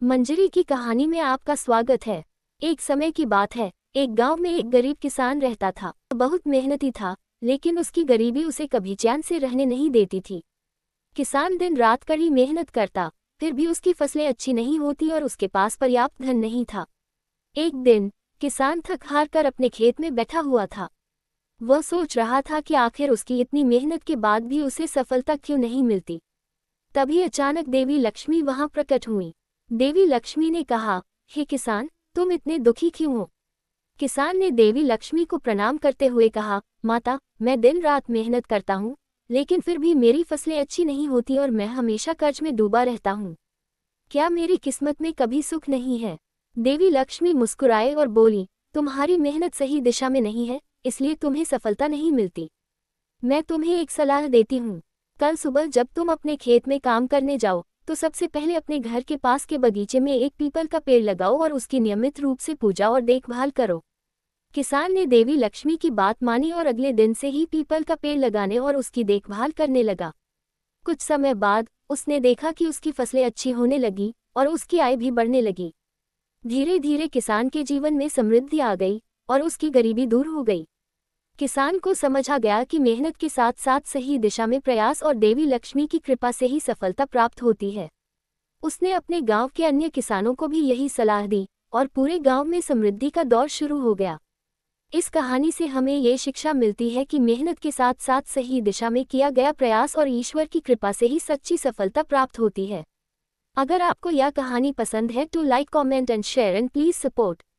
मंजरी की कहानी में आपका स्वागत है। एक समय की बात है, एक गांव में एक गरीब किसान रहता था। बहुत मेहनती था, लेकिन उसकी गरीबी उसे कभी चैन से रहने नहीं देती थी। किसान दिन रात कड़ी मेहनत करता, फिर भी उसकी फसलें अच्छी नहीं होती और उसके पास पर्याप्त धन नहीं था। एक दिन किसान थक हार कर अपने खेत में बैठा हुआ था। वह सोच रहा था कि आखिर उसकी इतनी मेहनत के बाद भी उसे सफलता क्यों नहीं मिलती। तभी अचानक देवी लक्ष्मी वहां प्रकट हुई। देवी लक्ष्मी ने कहा, हे किसान, तुम इतने दुखी क्यों हो? किसान ने देवी लक्ष्मी को प्रणाम करते हुए कहा, माता, मैं दिन रात मेहनत करता हूँ, लेकिन फिर भी मेरी फसलें अच्छी नहीं होती और मैं हमेशा कर्ज में डूबा रहता हूँ। क्या मेरी किस्मत में कभी सुख नहीं है? देवी लक्ष्मी मुस्कुराए और बोली, तुम्हारी मेहनत सही दिशा में नहीं है, इसलिए तुम्हें सफलता नहीं मिलती। मैं तुम्हें एक सलाह देती हूँ। कल सुबह जब तुम अपने खेत में काम करने जाओ, तो सबसे पहले अपने घर के पास के बगीचे में एक पीपल का पेड़ लगाओ और उसकी नियमित रूप से पूजा और देखभाल करो। किसान ने देवी लक्ष्मी की बात मानी और अगले दिन से ही पीपल का पेड़ लगाने और उसकी देखभाल करने लगा। कुछ समय बाद उसने देखा कि उसकी फसलें अच्छी होने लगी और उसकी आय भी बढ़ने लगी। धीरे धीरे किसान के जीवन में समृद्धि आ गई और उसकी गरीबी दूर हो गई। किसान को समझ आ गया कि मेहनत के साथ साथ सही दिशा में प्रयास और देवी लक्ष्मी की कृपा से ही सफलता प्राप्त होती है। उसने अपने गांव के अन्य किसानों को भी यही सलाह दी और पूरे गांव में समृद्धि का दौर शुरू हो गया। इस कहानी से हमें ये शिक्षा मिलती है कि मेहनत के साथ साथ सही दिशा में किया गया प्रयास और ईश्वर की कृपा से ही सच्ची सफलता प्राप्त होती है। अगर आपको यह कहानी पसंद है तो like, comment and share and please support.